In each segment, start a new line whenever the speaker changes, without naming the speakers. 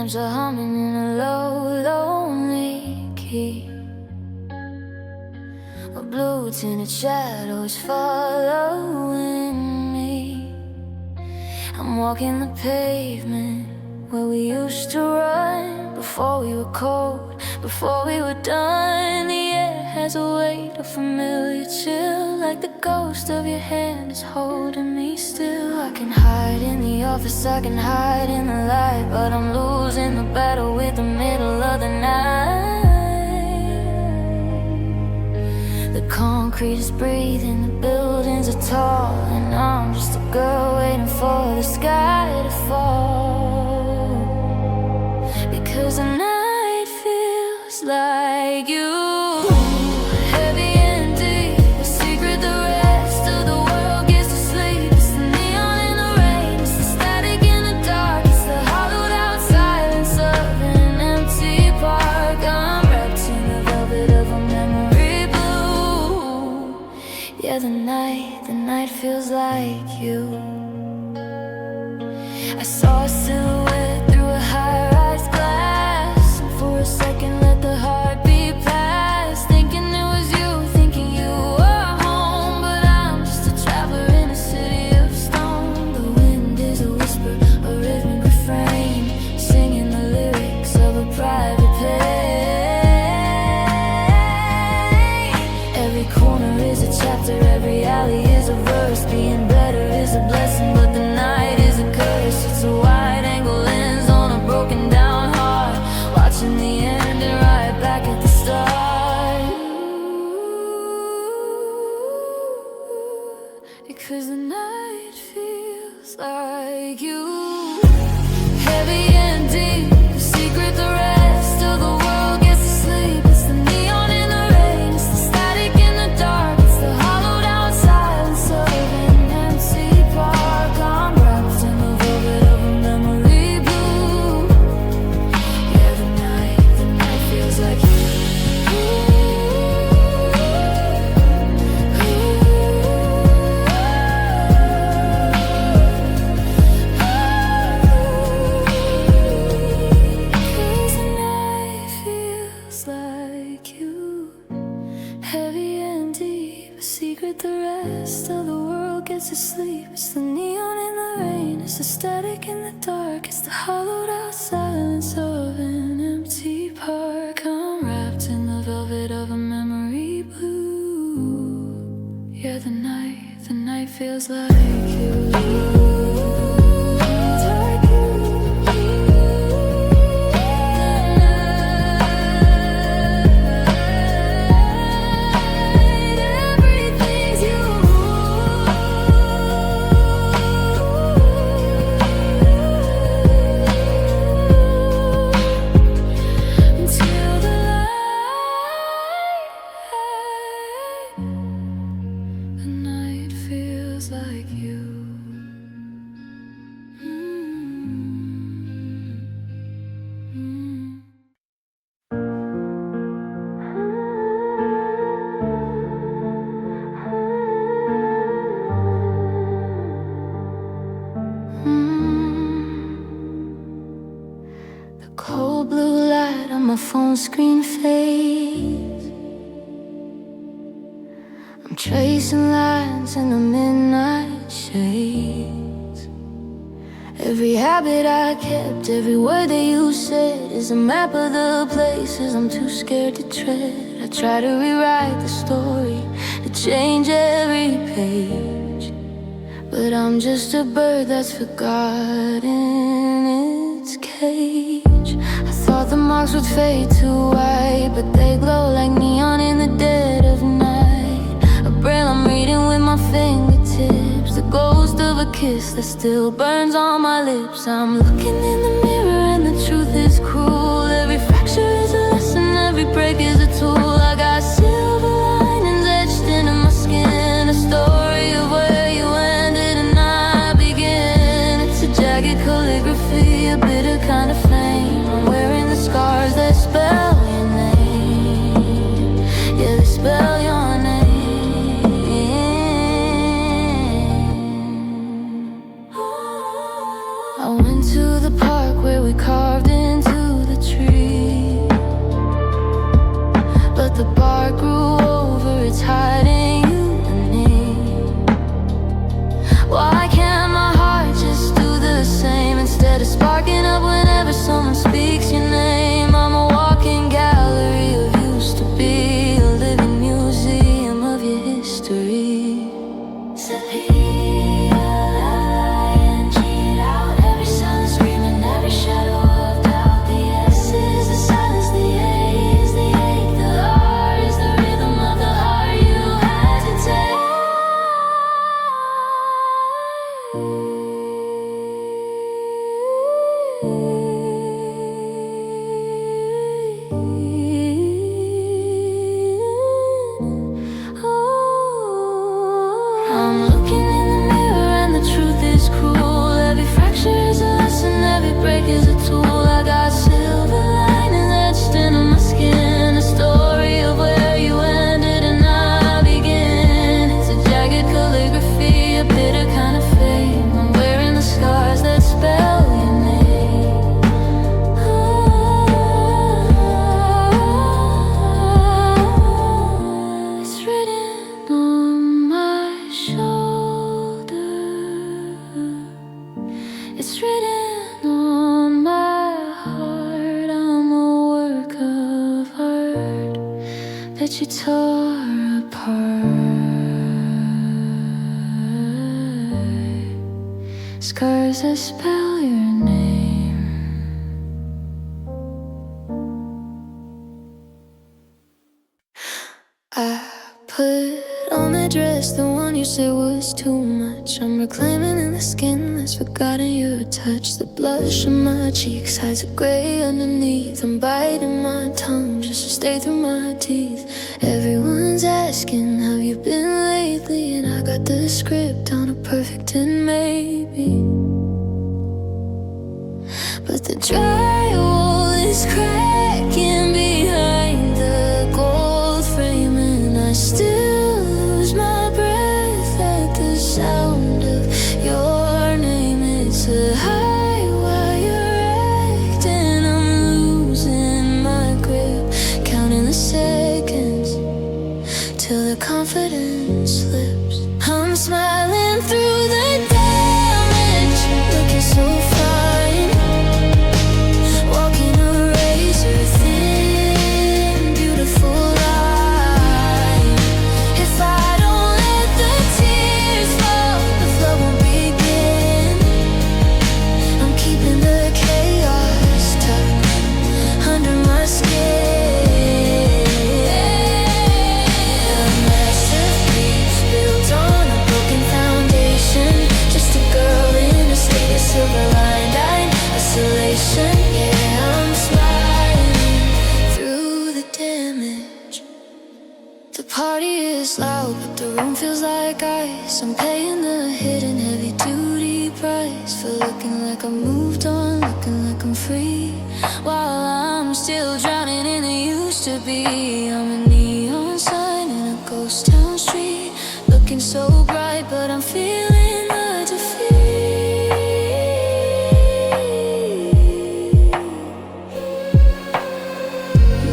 lamps are humming in a low, lonely key. A blue tinted shadows following me. I'm walking the pavement where we used to run before we were cold, before we were done. The air has a weight of familiar chill, like the ghost of your hand is holding me still. I can hide in the office, I can hide in the light, but I'm losing the battle with the middle of the night. The concrete is breathing, the buildings are tall, and I'm just a girl waiting for the sky to fall. Because the night feels like you. Yeah, the night feels like you. I saw a silhouette through a high-rise glass, and for a second let the heart beat past, thinking it was you, thinking you were home. But I'm just a traveler in a city of stone. The wind is a whisper, a rhythmic refrain, singing the lyrics of a private pain. Every corner is a chapter, every alley is a verse. Being better is a blessing, but the night is a curse. It's a wide-angle lens on a broken down heart, watching the end and right back at the start. Because the night feels like you. Heavy and deep, the secret the rest of the world gets to sleep. It's the neon in the rain, it's the static in the dark, it's the hollowed out silence of an empty park. I'm wrapped in the velvet of a memory blue. Yeah, the night feels like you. Cause the night feels like you. Heavy and deep, a secret the rest of the world gets to sleep. It's the neon in the rain, it's the static in the dark, it's the hollowed out silence of an empty park. I'm wrapped in the velvet of a memory blue. Yeah, the night feels like you. Everything's you. Until the night feels like you. The cold blue light on my phone screen fades. I'm tracing lines in the midnight shades. Every habit I kept, every word that you said is a map of the places I'm too scared to tread. I try to rewrite the story, to change every page, but I'm just a bird that's forgotten its cage. I thought the marks would fade to white, but they glow like neon in the dead of night. A braille I'm reading with my fingertips, the ghost of a kiss that still burns on my lips. I'm looking in the mirror and the truth is cruel. Every fracture is a lesson, every break is a tool. I got silver linings etched into my skin, a story of where you ended and I begin. It's a jagged calligraphy, a bitter kind of flame. I'm wearing the scars that spell your name. Yeah, they spell your name. I went to the park where makes your name. I'm a walking gallery of used to be, a living museum of your history. Every sun screaming, every shadow of doubt. The S is the silence, the A is the ache, the R is the rhythm of the heart you had to take. I'm looking in the mirror and the truth is cruel. Every fracture is a lesson, every break is a tool. I got silver linings etched into my skin, a story of where you ended and I begin. It's a jagged calligraphy, a bitter kind of fame. I'm wearing the scars that spell your name. It's written on my shoulder. It's written on my heart. I'm a work of art that you tore apart. Scars that spell your name. I put on that dress, the one you said was too much. I'm reclaiming in the skin that's forgotten your touch. The blush on my cheeks hides a gray underneath. I'm biting my tongue just to stay through my teeth. Everyone's asking, have you been lately? And I got the script on a perfect and maybe. But the drywall is cracking behind the gold frame, and I still lose my breath at the sound of your name. It's a high wire act and I'm losing my grip, counting the seconds till the confidence slips. I'm smiling through the damage, looking so fine, walking a razor thin, beautiful line. If I don't let the tears fall, the flow won't begin. I'm keeping the chaos tucked under my skin. A masterpiece built on a broken foundation, just a girl in a state of silver-lined isolation. Yeah, I'm smiling through the damage. The party is loud, but the room feels like ice. I'm paying the hidden heavy-duty price for looking like I moved on, looking like I'm free, while I'm still drowning in the used to be. I'm a neon sign in a ghost town street, looking so bright, but I'm feeling the defeat.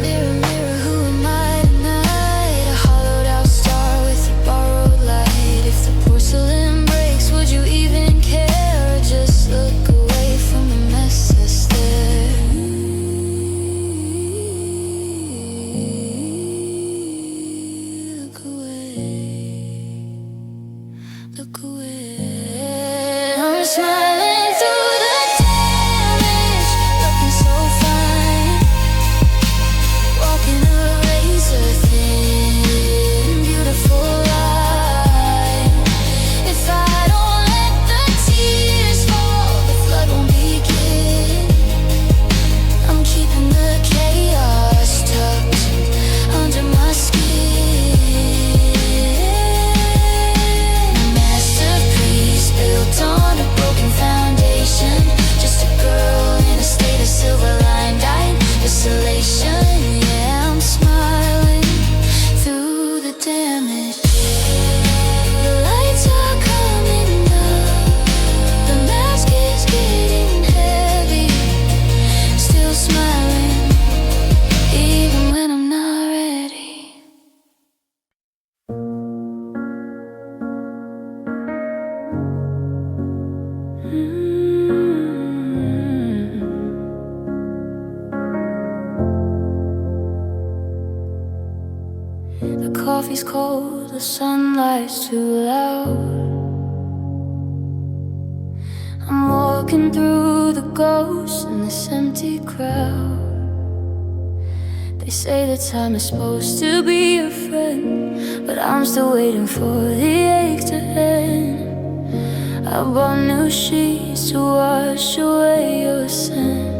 Mirror, mirror, who am I tonight? A hollowed out star with a borrowed light. If the porcelain breaks, would you even care? Or just look away from the mess that's there? Look away. coffee's cold, the sunlight's too loud. I'm walking through the ghosts in this empty crowd. They say that time is supposed to be your friend, but I'm still waiting for the ache to end. I bought new sheets to wash away your scent,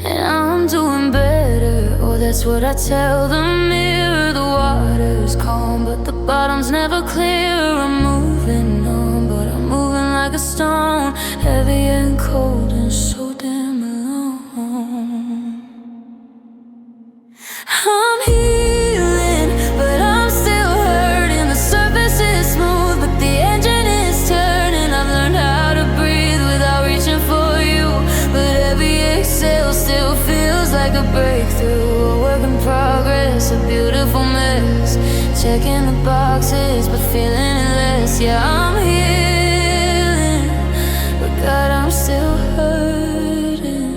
and I'm doing better, oh that's what I tell the mirror. The water's calm, but the bottom's never clear. I'm moving on, but I'm moving like a stone, heavy and cold and so damn alone. I'm healing, but I'm still hurting. The surface is smooth, but the engine is turning. I've learned how to breathe without reaching for you, but every exhale still feels like a breakthrough. A work in progress, a beautiful mess. Checking the boxes, but feeling it less. Yeah, I'm healing, but God, I'm still hurting.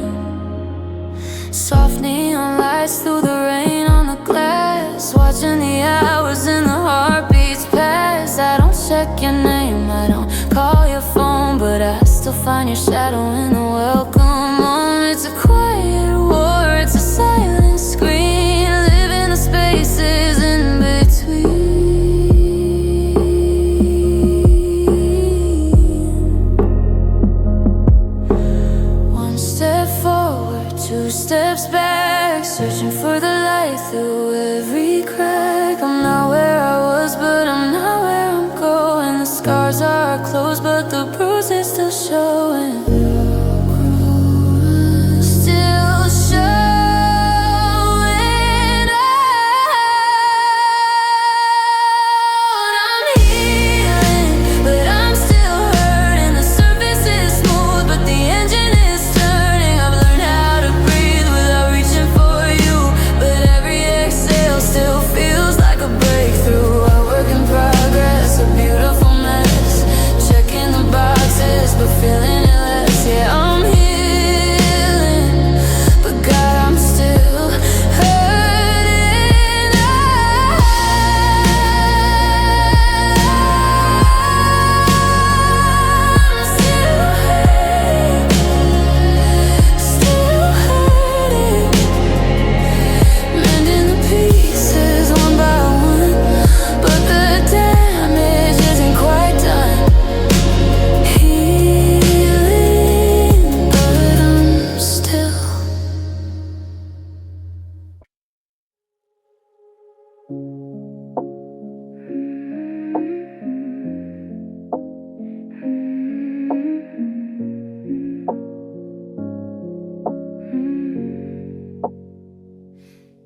Soft neon lights through the rain on the glass, watching the hours and the heartbeats pass. I don't check your name, I don't call your phone, but I still find your shadow in the welcome home. It's a quiet war, it's a silent scream, living the spaces in between. One step forward, two steps back, searching for the light through every crack. I'm not where I was, but I'm not where I'm going. The scars are closed, but the bruise is still showing. Still showing out. I'm healing, but I'm still hurting. The surface is smooth, but the engine is turning. I've learned how to breathe without reaching for you, but every exhale still feels like a breakthrough. A work in progress, a beautiful mess. Checking the boxes, but feeling it less. Yeah, I'm healing, but God, I'm still hurting. I'm still hurting, still hurting. Mending the pieces one by one, but the damage isn't quite done. Healing, but I'm still.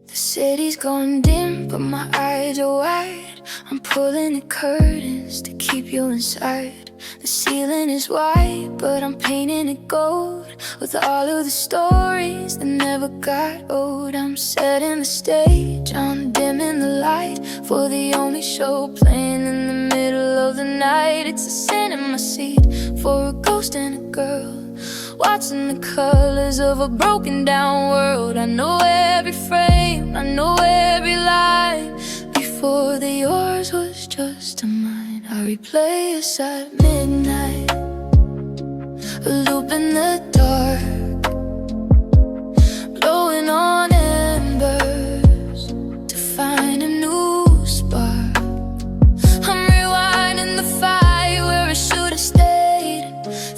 The city's gone dim, but my eyes are wide. I'm pulling the curtains to keep you inside. The ceiling is white, but I'm painting it gold, with all of the stories that never got old. I'm setting the stage, I'm dimming the light for the only show playing in the middle of the night. It's a cinema seat for a ghost and a girl, watching the colors of a broken down world. I know every frame, I know every line. Before the yours was just a mine, I replay us at midnight, a loop in the dark, blowing on embers to find a new spark. I'm rewinding the fire where it should have stayed,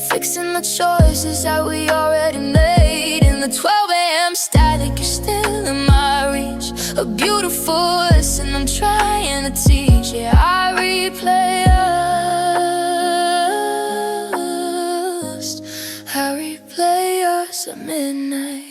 fixing the choices that we already made. In the 12 a.m. static, you're still in my reach, a beautiful lesson I'm trying to teach. Yeah, I replay us, I replay us at midnight.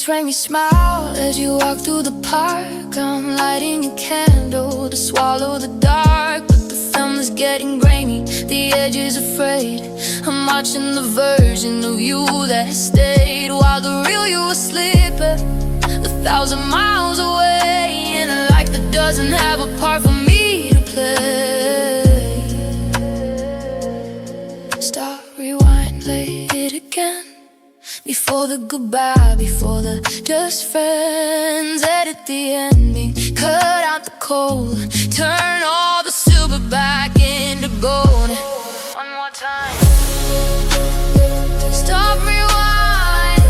Frame your smile as you walk through the park. I'm lighting a candle to swallow the dark, but the film is getting grainy, the edge is afraid. I'm watching the version of you that has stayed, while the real you was sleeping 1,000 miles away. And a life that doesn't have a part for me to play. Stop, rewind, play it again. Before the goodbye, before the just friends. Edit the ending, cut out the cold, turn all the silver back into gold. One more time. Stop, rewind.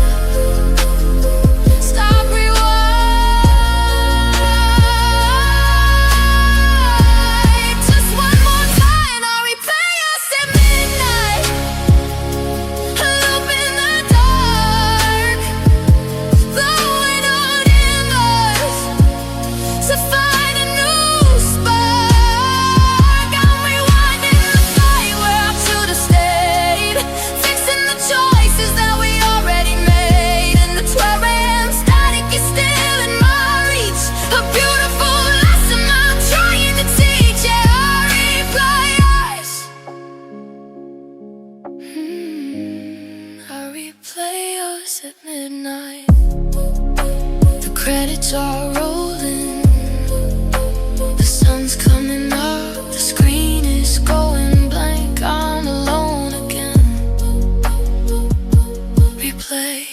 Stop, rewind. Just one more time. I'll replay us at midnight. A loop in the dark, blowing out embers to find a new spark. I'm rewinding the fight where I should have stayed, fixing the choices that we already made. And the 12 a.m. static is still in my reach, a beautiful lesson I'm trying to teach. Yeah, I replay us. I replay us at midnight. The credits are rolling, the sun's coming up, the screen is going blank. I'm alone again. Replay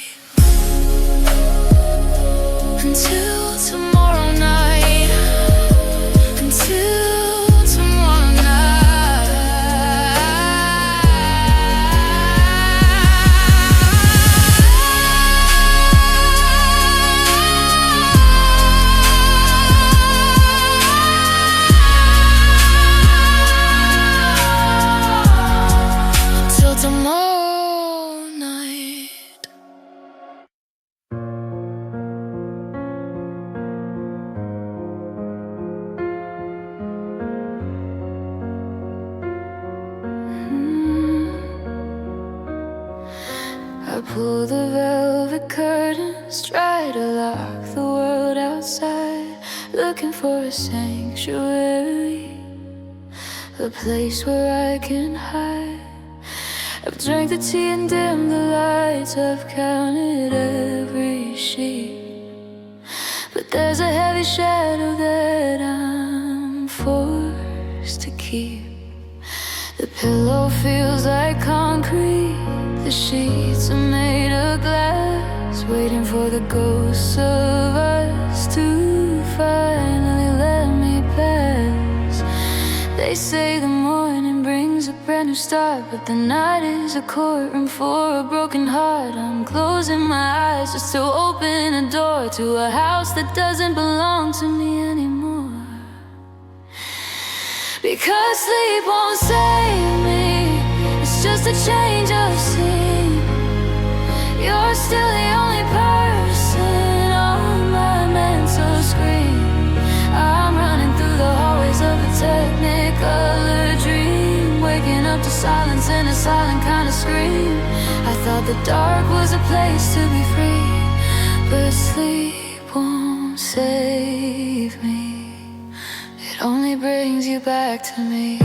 until tomorrow night. Until tomorrow night. Till tomorrow night. I pull the velvet curtains, try to lock the world outside, looking for a sanctuary, a place where I can hide. I've drank the tea and dimmed the lights, I've counted every sheet, but there's a heavy shadow that I'm forced to keep. The pillow feels like concrete, the sheets are made of glass, waiting for the ghosts of us to finally let me pass. They say the morning brings a brand new start, but the night is a courtroom for a broken heart. I'm closing my eyes just to open a door to a house that doesn't belong to me anymore. Because sleep won't save me, it's just a change of scene. You're still the only person on my mental screen. I'm running through the hallways of a technicolor dream, waking up to silence and a silent kind of scream. I thought the dark was a place to be free, but sleep won't save me. It only brings you back to me.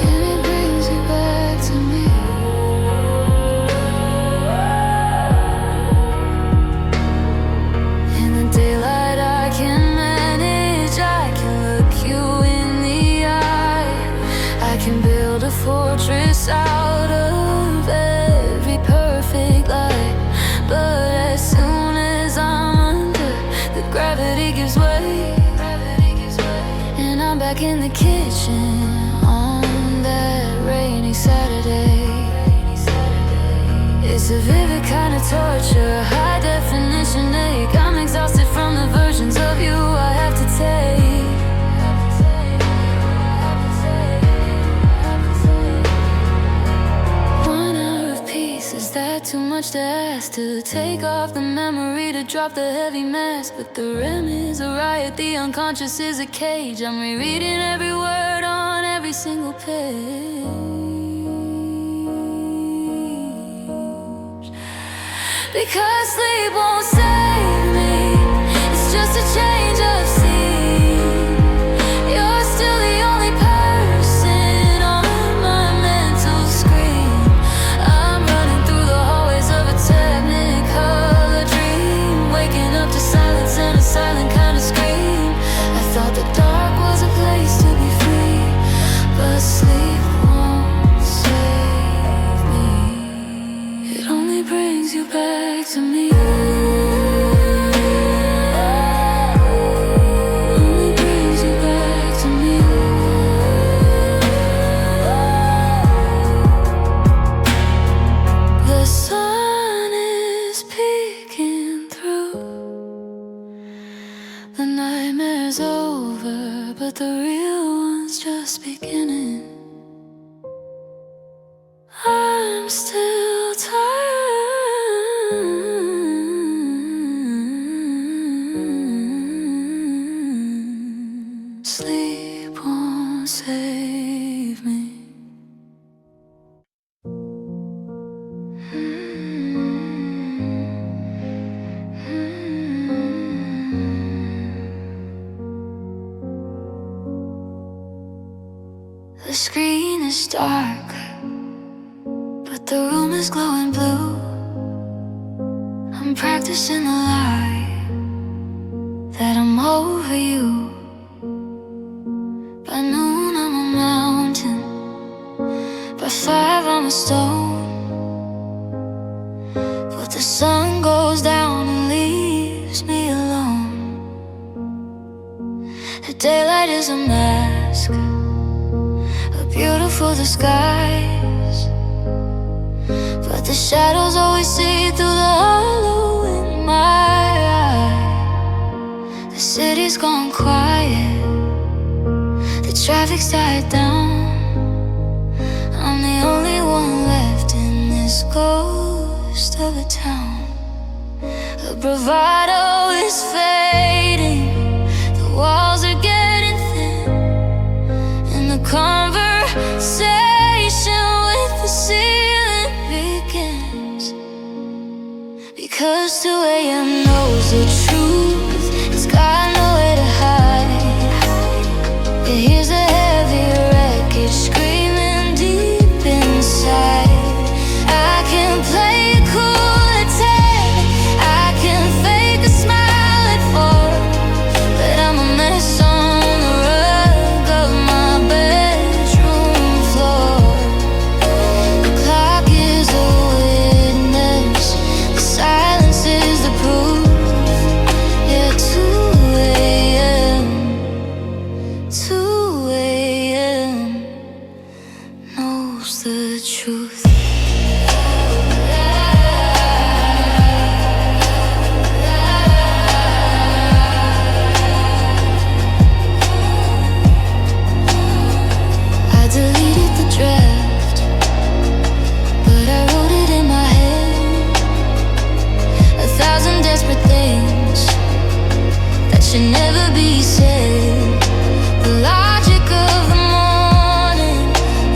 It brings you back to me. In the daylight I can manage, I can look you in the eye, I can build a fortress out of every perfect light. But as soon as I'm under, the gravity gives way, and I'm back in the kitchen on that rainy Saturday. It's a vivid kind of torture, high definition ache. I'm exhausted from the versions of you I have to take. Is that too much to ask? To take off the memory, to drop the heavy mask? But the REM is a riot, the unconscious is a cage. I'm rereading every word on every single page. Because sleep won't save me, it's just a change of scene. You're still the only person on my mental screen. I'm running through the hallways of a technicolor dream, waking up to silence and a silent kind of scream. back to me. Only brings you back to me. The sun is peeking through. The nightmare's over, but the real one's just beginning. I'm still tired. Sleep won't save me. The screen is dark, but the room is glowing blue. I'm practicing the lie that I'm over you. By noon I'm a mountain, by 5 I'm a stone. But the sun goes down and leaves me alone. The daylight is a mask, a beautiful disguise, but the shadows always see through the hollow in my eye. The city's gone quiet, the traffic's died down. I'm the only one left in this ghost of a town. The bravado is fading, the walls are getting thin, and the conversation with the ceiling begins. Because 2 a.m. knows the truth, it's got nowhere to hide. It hears a heavy wreckage screaming deep inside. I can play it cool at 10, I can fake a smile at 4, but I'm a mess on the rug of my bedroom floor. The clock is a witness, the silence is the proof. Yeah, 2 a.m., 2 a.m. knows the truth. I deleted the draft, but I wrote it in my head. 1,000 desperate things that should never be said. The logic of the morning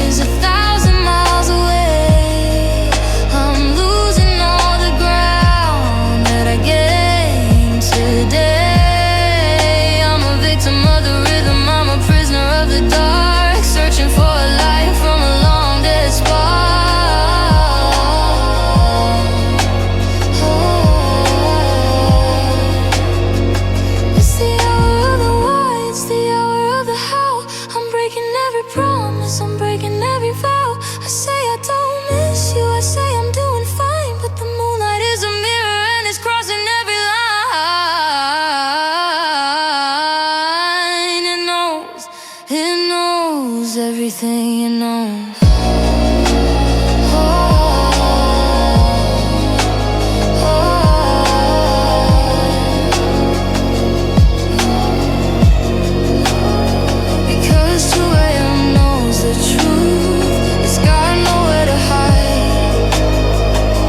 is 1,000 miles away. I'm losing all the ground that I gained today. I'm a victim of the rhythm, I'm a prisoner of the dark, searching for a light from a long dead spark. It's the hour of the why, it's the hour of the how. I'm breaking every promise, I'm breaking every vow. I say I don't miss you, I say I'm doing fine, but the moonlight is a mirror and it's crossing every line. It knows everything it knows. Because 2 a.m. knows the truth, it's got nowhere to hide.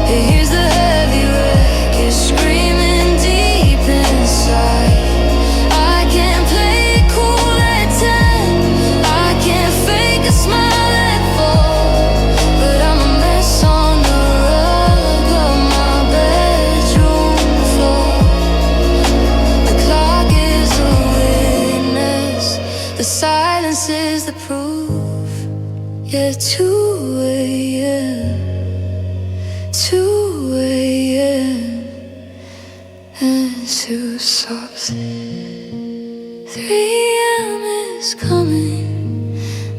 It hears the heavy wreckage screaming deep inside. I can't play it cool at 10, I can't fake a smile at 4, but I'm a mess on the rug of my bedroom floor. The clock is a witness, the silence is the proof. Yeah, 2 a.m., 2 a.m. and 2 stops. 3 a.m. is coming,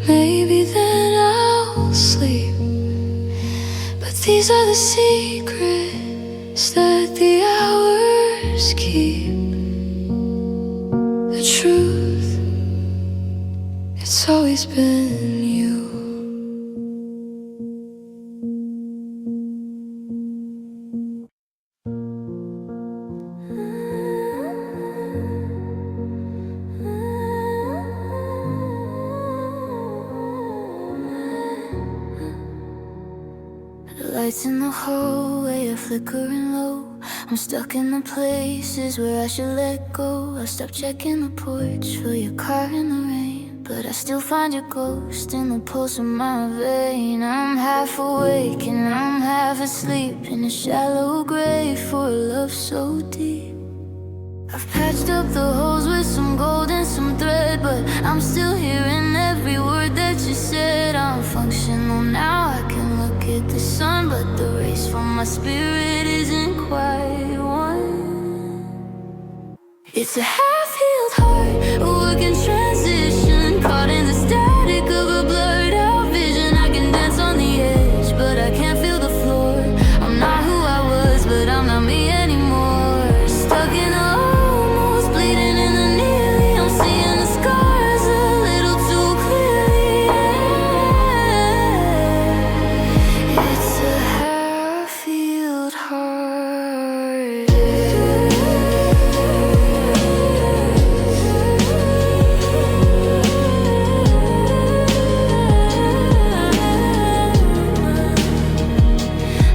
maybe then I'll sleep. But these are the secrets what the hours keep. The truth, it's always been you. The lights in the hallway are flickering low. I'm stuck in the places where I should let go. I stopped checking the porch for your car in the rain, but I still find your ghost in the pulse of my vein. I'm half awake and I'm half asleep in a shallow grave for a love so deep. I've patched up the holes with some gold and some thread, but I'm still hearing every word that you said. I'm functional now, I can look at the sun, but the race from my spirit isn't quite won. It's a half-healed heart, a work in transition, caught in the static of a blurred out vision. I can dance on the edge, but I can't feel the floor. I'm not who I was, but I'm not me anymore. Stuck in a almost bleeding in the nearly. I'm seeing the scars a little too clearly. It's a half-healed heart.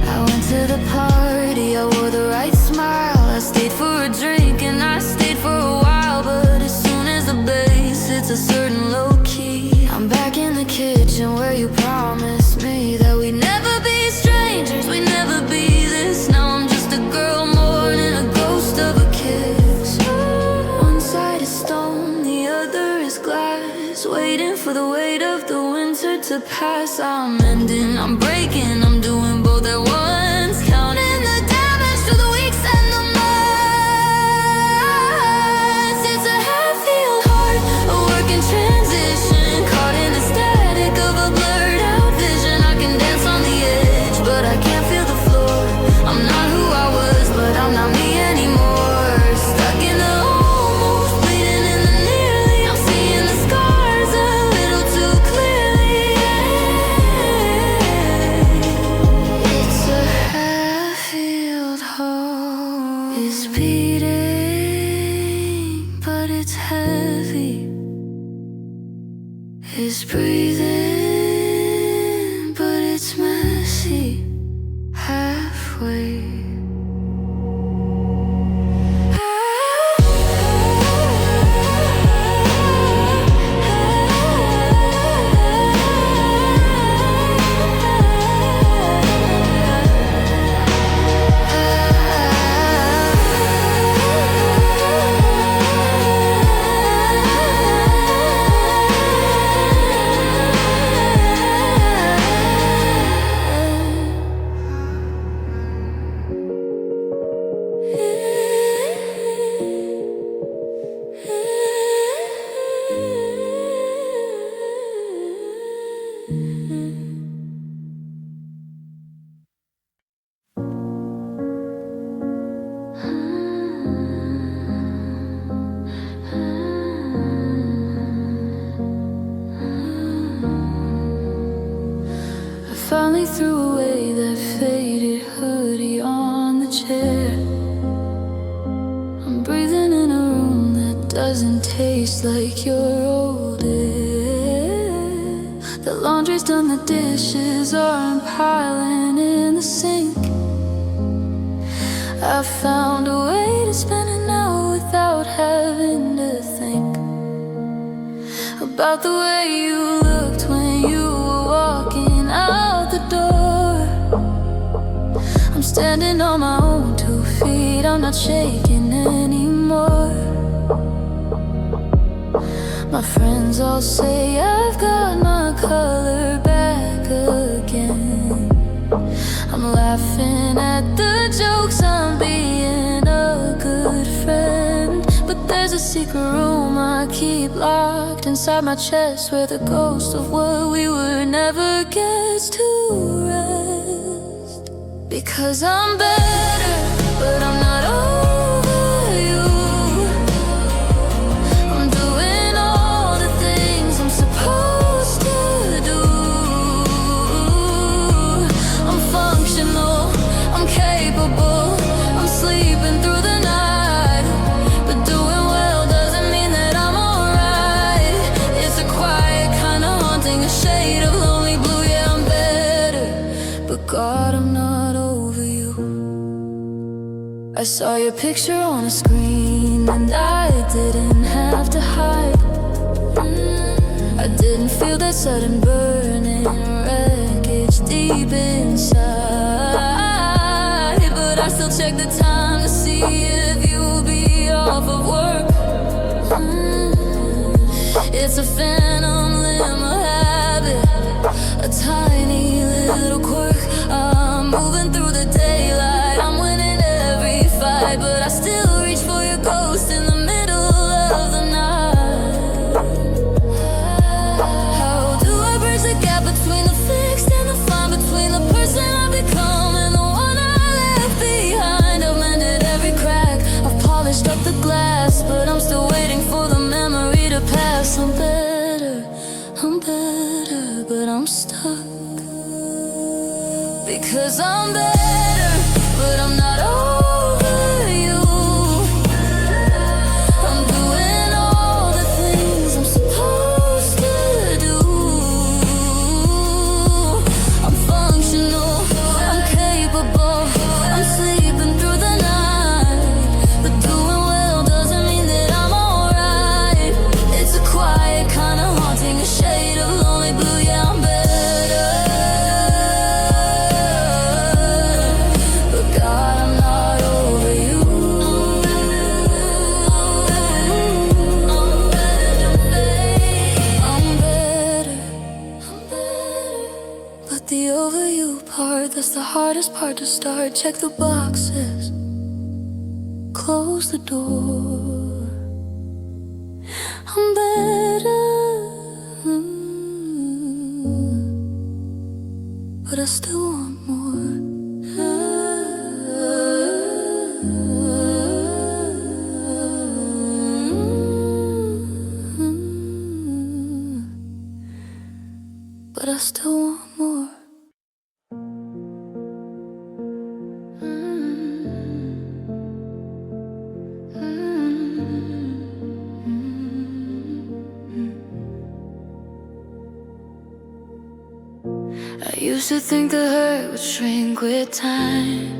I went to the party, I wore the right smile. I stayed for a drink and I stayed for a while, but as soon as the bass hits a certain low key, I'm back in the kitchen where you promised me that we'd never be strangers, we'd never be this. Now I'm just a girl mourning a ghost of a kiss. One side is stone, the other is glass, waiting for the weight of the winter to pass. I'm mending, I'm breaking, I'm doing both at once, counting the damage to the weeks and the months. It's a half-healed heart, a work in transition, caught in the static of a blurred out vision. I can dance on the edge, but I can't feel the floor. I'm not who I was, but I'm not me anymore. Stuck in the almost bleeding in the nearly. I'm seeing the scars a little too clearly. It's a half-healed heart. It's beating, but it's heavy. It's breathing, but it's messy. Halfway. I finally threw away that faded hoodie on the chair. I'm breathing in a room that doesn't taste like your old air. The laundry's done, the dishes aren't piling in the sink. I found a way to spend an hour without having to think about the way you looked when you were walking out the door. I'm standing on my own 2 feet, I'm not shaking anymore. My friends all say I've got my color back again. I'm laughing at the jokes, I'm being a good friend. But there's a secret room I keep locked inside my chest, where the ghost of what we were never gets to rest. Because I'm better, but I'm I saw your picture on a screen and I didn't have to hide. I didn't feel that sudden burning wreckage deep inside, but I still check the time to see if you'll be off of work. It's a phantom limb, a habit, a tiny little quirk. I'm moving through the daylight, I'm winning every fight, but I still reach for your ghost in the middle of the night. How do I bridge the gap between the fixed and the fine, between the person I've become and the one I left behind? I've mended every crack, I've polished up the glass, but I'm still waiting for the memory to pass. I'm better, but I'm stuck. Because I'm better, but I'm not over you. I'm doing all the things I'm supposed to do. I'm functional, I'm capable, I'm sleeping through the night, but doing well doesn't mean that I'm alright. It's a quiet kind of haunting, a shade of lonely blue. Yeah, I'm better. The over you part, that's the hardest part to start. Check the boxes, close the door. I'm better, but I still want more. But I still want more. I used to think the hurt would shrink with time,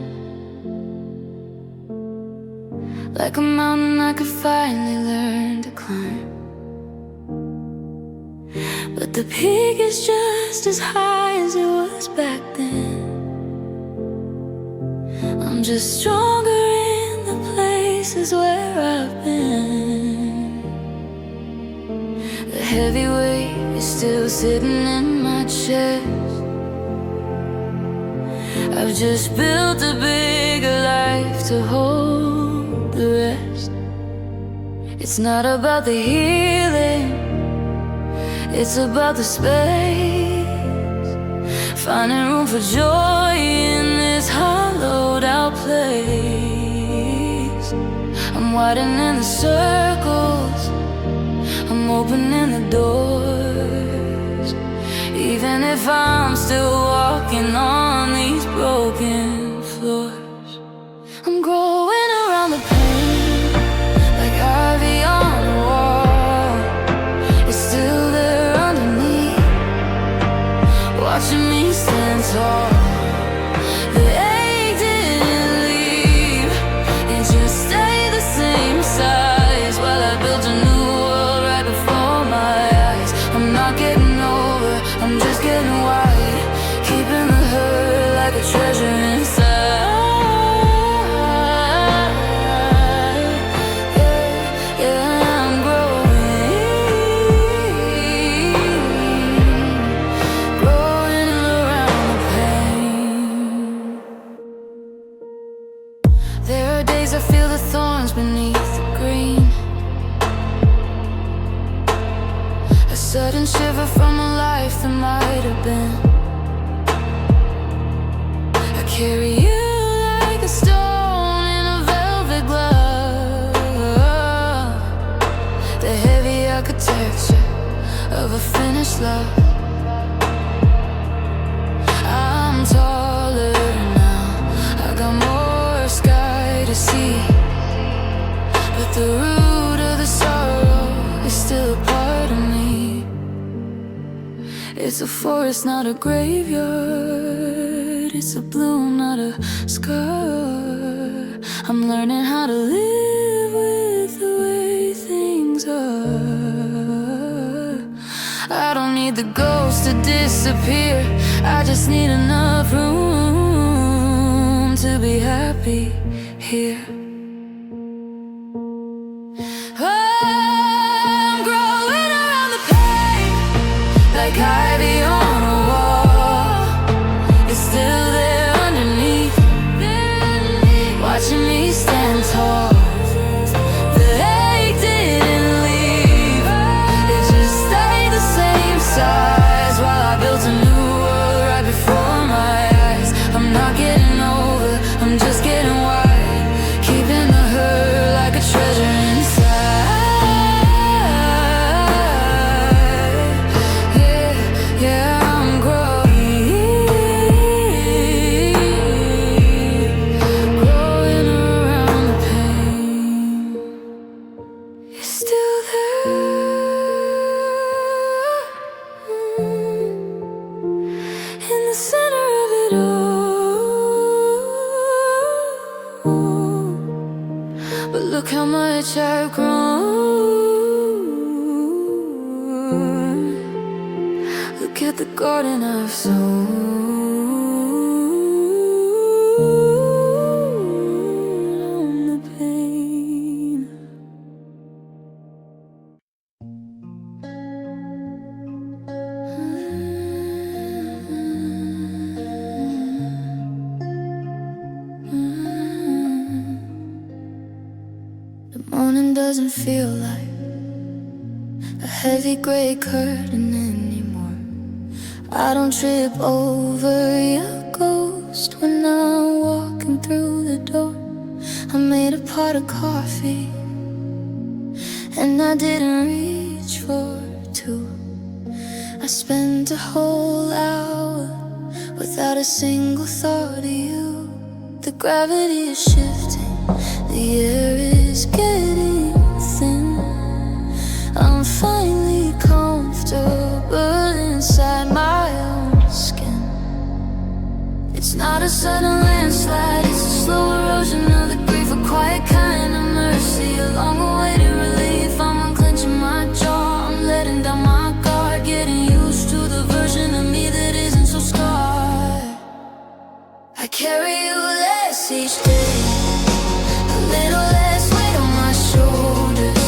like a mountain I could finally learn to climb. But the peak is just as high as it was back then. I'm just stronger in the places where I've been. The heavy weight is still sitting in my chest. I've just built a bigger life to hold the rest. It's not about the healing, it's about the space, finding room for joy in this hollowed out place. I'm widening the circles, I'm opening the doors, even if I'm still walking on these broken floors. I'm growing around the pain, like ivy on the wall. It's still there underneath, watching me stand tall. The ache didn't leave, it just stayed the same size, while I built a new world right before my eyes. I'm not getting over, I'm just getting wide, keeping the hurt like a treasure inside. I feel the thorns beneath the green, a sudden shiver from a life that might have been. I carry you like a stone in a velvet glove, the heavy architecture of a finished love. I'm taller now, I got more sky to see, but the root of the sorrow is still a part of me. It's a forest, not a graveyard, it's a bloom, not a scar. I'm learning how to live with the way things are. I don't need the ghost to disappear, I just need enough room to be happy here. I'm growing around the pain, like ivy on a wall. It's still there underneath, watching me stand tall. The ache didn't leave, it just stayed the same size, while I built a new world right before my eyes. I'm not getting over, I'm just getting wide, keeping the hurt like a treasure inside. Yeah, I'm growing around the pain. It's still there, in the center of it all. But look how much I've grown. Look at the garden I've sown on the pain. The morning doesn't feel like a heavy gray curtain anymore. I don't trip over your ghost when I'm walking through the door. I made a pot of coffee and I didn't reach for two. I spent a whole hour without a single thought of you. The gravity is shifting, the air is getting thin. I'm finally comfortable inside my own skin. It's not a sudden landslide, it's a slow erosion of the grief, a quiet kind of mercy, a long-awaited relief. I'm unclenching my jaw, I'm letting down my guard, getting used to the version of me that isn't so scarred. I carry you less each day, a little less weight on my shoulders.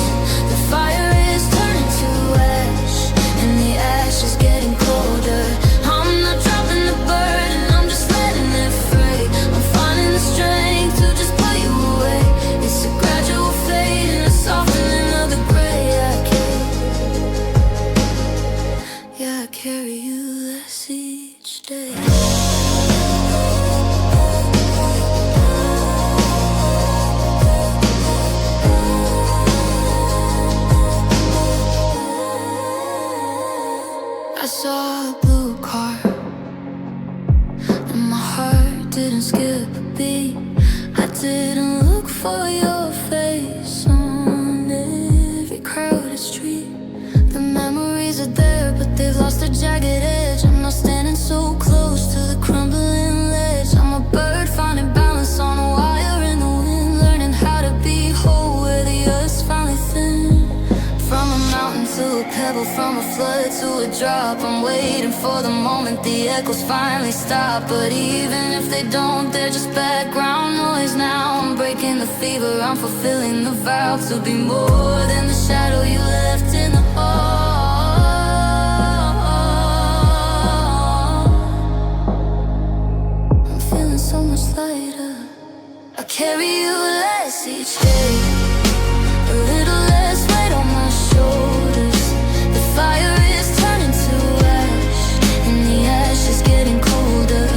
The fire is turning to ash, and the ash is getting colder. I'm not dropping the burden, I'm just letting it fray. I'm finding the strength to just put you away. It's a gradual fade and a softening of the gray. I carry you less each day. I saw a blue car and my heart didn't skip a beat. I didn't look for your face on every crowded street. The memories are there, but they've lost their jagged edge. I'm not standing so close to the crumbling ledge. I'm a bird finding balance on a wire in the wind, learning how to be whole where the earth's finally thin. From a mountain to a pebble, from a flood to a drop, I'm waiting for the moment the echoes finally stop. But even if they don't, they're just background noise now. I'm breaking the fever, I'm fulfilling the vow to be more than the shadow you left in the hall. I'm feeling so much lighter, I carry you less each day, a little less weight on my shoulders. The fire is turning to ash, and the ash is getting colder.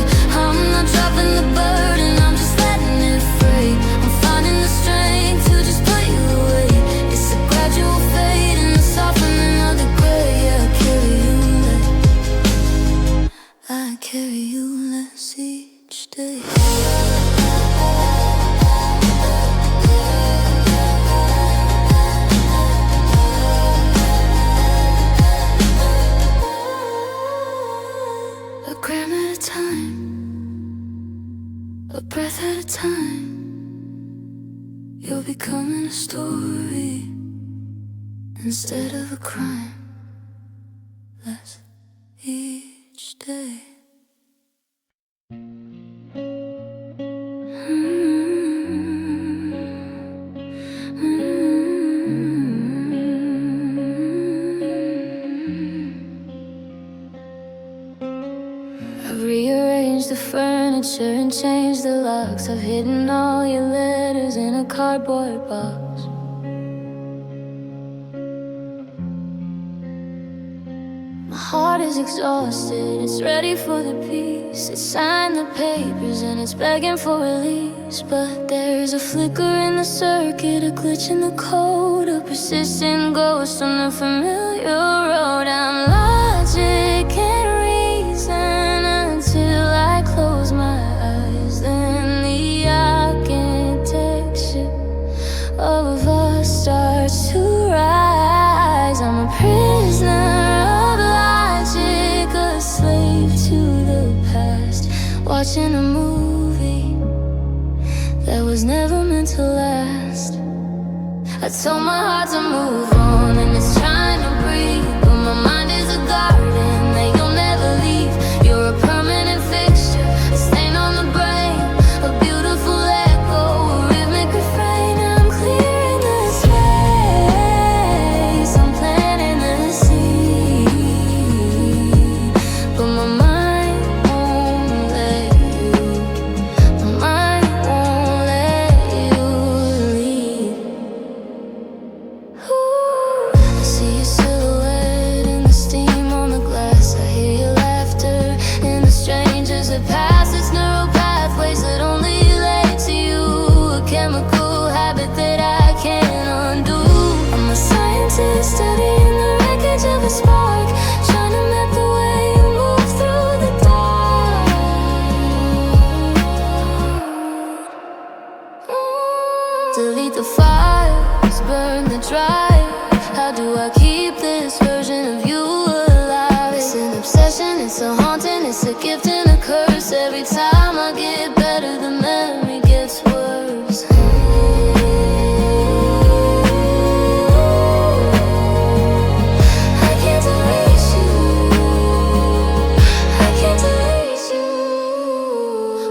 I'm not dropping the burden, I'm just letting it fray. I'm finding the strength to just put you away. It's a gradual fade and a softening of the gray. I carry you less each day. you're becoming a story instead of a crime. Less each day. I've rearranged the furniture and changed the locks. I've hidden all your letters in a cardboard box. My heart is exhausted, it's ready for the peace. It's signed the papers and it's begging for release. But there's a flicker in the circuit, a glitch in the code, a persistent ghost on a familiar road. I'm logic and reason until I close my eyes. Then the architecture of us starts to rise. I'm a prisoner of logic, a slave to the past, watching a movie that was never meant to last. I told my heart to move on and it's trying to breathe, but my mind is a garden that you'll never leave. You're a permanent fixture, a stain on the brain, a beautiful echo, a rhythmic refrain. I'm clearing the space, I'm planting the seed, but my mind won't let you. My mind won't let you leave. Ooh, I see your silhouette in the steam on the glass. I hear your laughter in the strangers that pass. It's neural pathways that only led to you, a chemical habit that I can't undo. I'm a scientist studying the wreckage of a spark, trying to map the way you move through the dark. Delete the files, burn the drive. How do I keep this version of you alive? It's an obsession, it's a haunting, it's a gift and a curse. Every time I get better, the memory gets worse. I can't erase you, I can't erase you.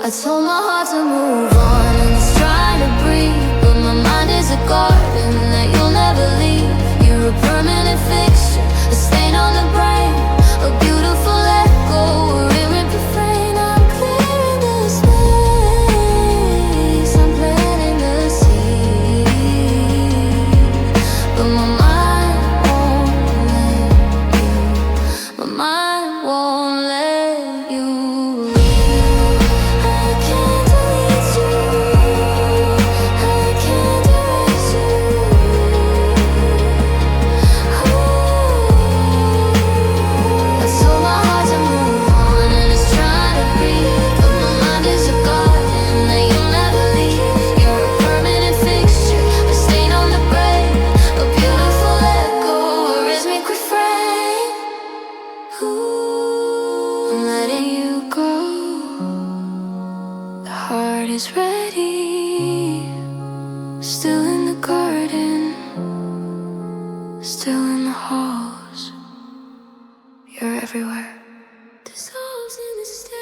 I told my heart to move on and it's trying to breathe, but my mind is a garden that you'll never leave. You're a permanent fixture, a stain on the brain, a beautiful echo, a rhythmic refrain. I'm clearing the space, I'm planting the seed, but my mind won't let you. My mind won't let you leave. I can't delete you, I can't erase you. I told my heart to move on and it's trying to breathe, but my mind is a garden that you'll never leave. You're a permanent fixture, a stain on the brain, a beautiful echo, a rhythmic refrain. Ooh, I'm letting you go. The heart is ready, still in the garden, still in the halls. You're everywhere. Dissolves in the static.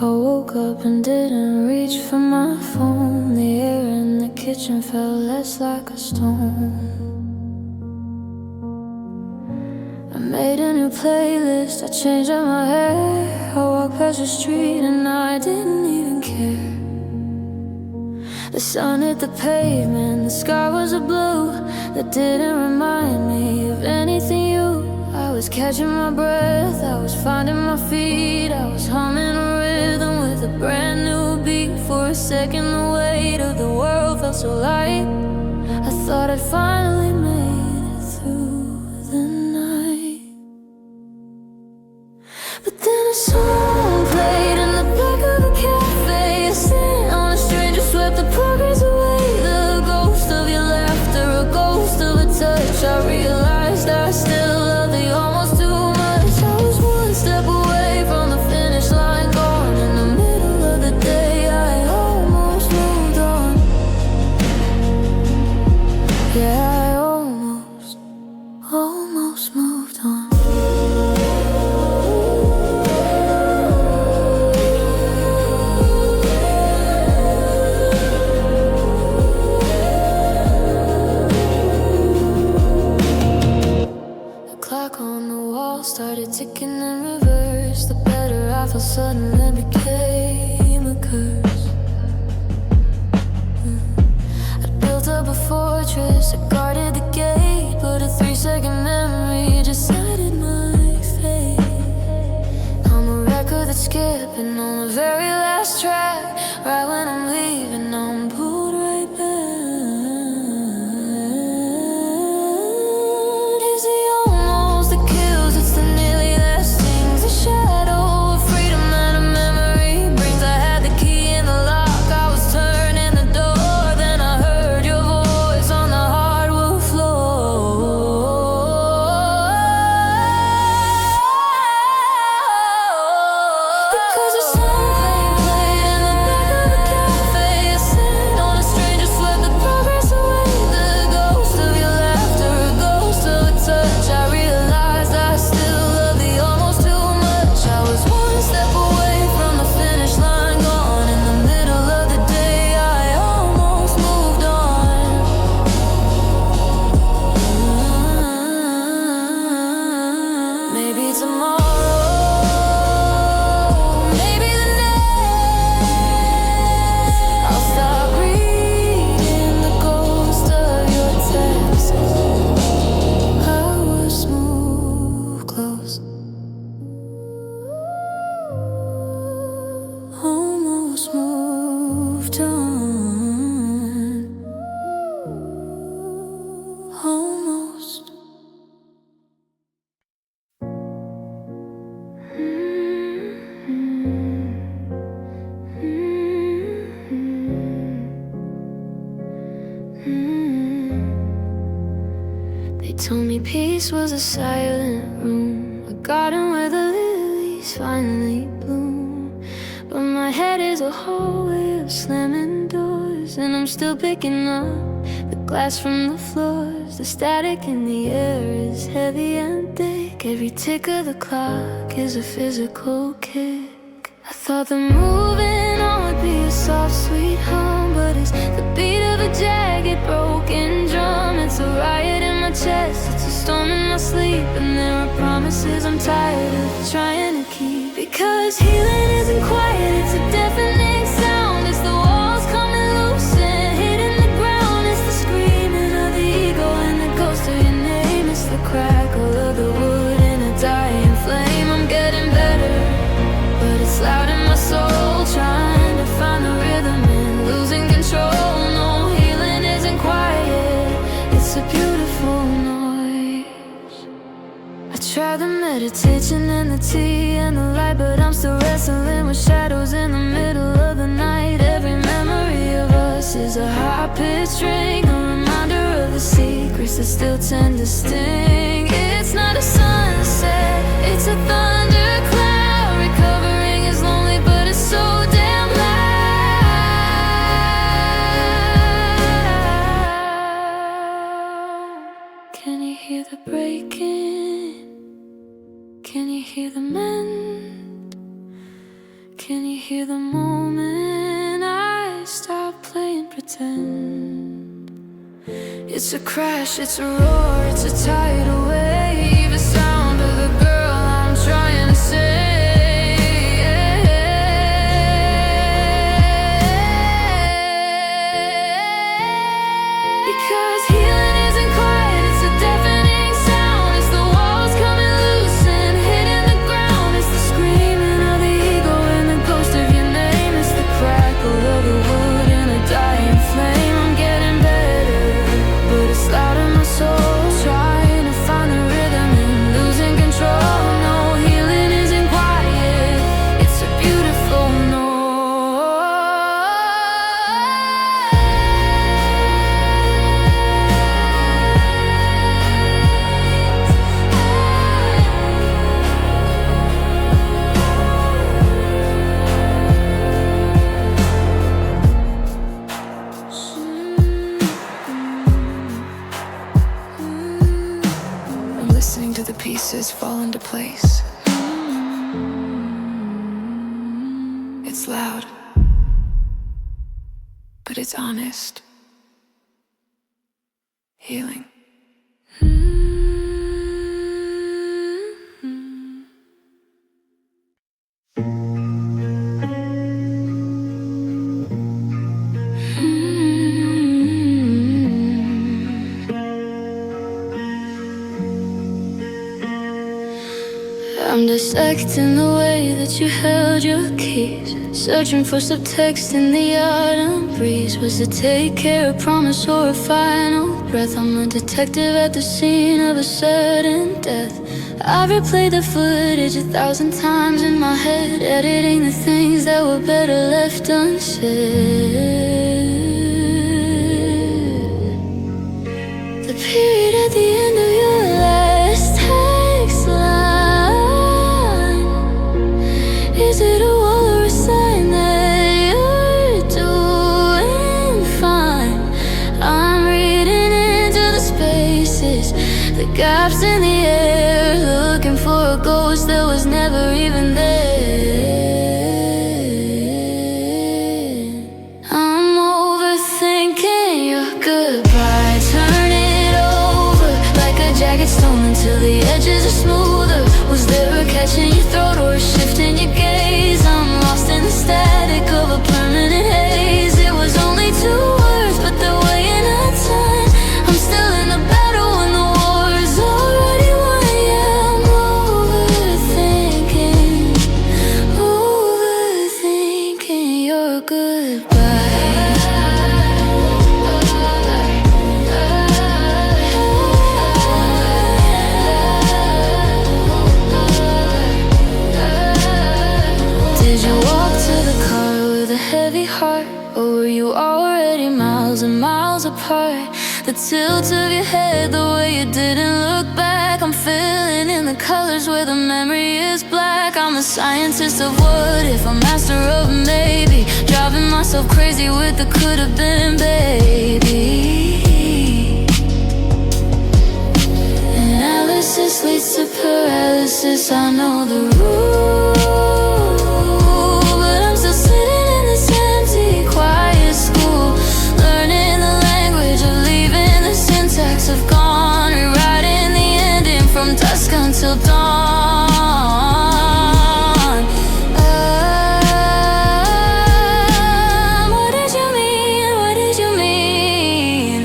I woke up and didn't reach for my phone. The air in the kitchen felt less like a stone. I made a new playlist, I changed out my hair. I walked past the street and I didn't even care. The sun hit the pavement, the sky was a blue that didn't remind me of anything you. I was catching my breath, I was finding my feet, I was humming a rhythm with a brand new beat. For a second the weight of the world felt so light. I thought I'd finally made it through the night. But then a song played in the back of a cafe, a open on the very last track. Right when I'm leaving, I'm pulled right back. It's the almost that kills, it's the nearly that stings. The shadow of freedom that a memory brings. I had the key in the lock, I was turning the door. Then I heard your voice on the hardwood floor. Because the song played in the back of the cafe. I sat on a stranger, swept the progress away. The ghost of your laughter, a ghost of a touch. I realized I still love the almost too much. I was one step away from the finish line, gone in the middle of the day. I almost moved on. Maybe tomorrow, maybe the next, I'll stop reading the ghost of your text. I was smooth, close, almost moved on, almost. They told me peace was a silent room, a garden where the lilies finally bloom. But my head is a hallway of slamming doors, and I'm still picking up the glass from the floors. The static in the air is heavy and thick. Every tick of the clock is a physical kick. I thought that moving on would be a soft, sweet hum, but it's the beat of a jagged, broken drum. It's a riot in my chest, it's a storm in my sleep, and there are promises I'm tired of trying to keep. Because healing isn't quiet, it's a deafening sound. It's the walls coming loose and hitting the ground. It's the screaming of the ego and the ghost of your name. It's the crackle of the wood in a dying flame. I'm getting better, but it's loud in my soul, trying to find the rhythm and losing control. No, healing isn't quiet, it's a beautiful noise. I try the meditation and the tea and the light, but I'm still wrestling with shadows in the middle of the night. Every memory of us is a high-pitched ring, a reminder of the secrets that still tend to sting. It's not a sunset, it's a thundercloud. Recovering is lonely, but it's so damn loud. Can you hear the breaking? Can you hear the mend? Can you hear the moment I stop playing pretend? It's a crash, it's a roar, it's a tidal wave, the sound of the girl I'm trying to save. Because healing isn't quiet, it's a deafening sound. It's the walls coming loose and hitting the ground. It's the screaming of the ego and the ghost of your name. It's the crackle of the wood in a dying flame. I'm getting better, but it's loud in my soul, trying to find the rhythm and losing control. No, healing isn't quiet, it's a beautiful noise. I'm listening to the pieces fall into place. It's loud, but it's honest. Healing. I'm dissecting the way that you held your keys, searching for subtext in the autumn breeze. Was it take care, a promise, or a final breath? I'm a detective at the scene of a sudden death. I've replayed the footage 1,000 times in my head, editing the things that were better left unsaid. The period at the end of your last text line, is it a wall or a sign that you're doing fine? I'm reading into the spaces, the gaps in the air, looking for a ghost that was never even there. I'm overthinking your goodbye. Turn it over like a jagged stone until the edges are smoother. Was there a catch in your throat or a shift in your gaze? I'm lost in the static of a permanent haze. It was only 2 words, but they're weighing a ton. I'm still in the battle when the war's already won. Yeah, I'm overthinking your goodbye. Did you walk to the car with a heavy heart, or were you already miles and miles apart? The tilt of your head, the way you didn't look back. I'm filling in the colors where the memory is black. I'm a scientist of what if, a master of maybe, driving myself crazy with the could've been, baby. Analysis leads to paralysis, I know the rule, but I'm still sitting in this empty, quiet school, learning the language of leaving, the syntax of gone, rewriting the ending from dusk until dawn. What did you mean? What did you mean?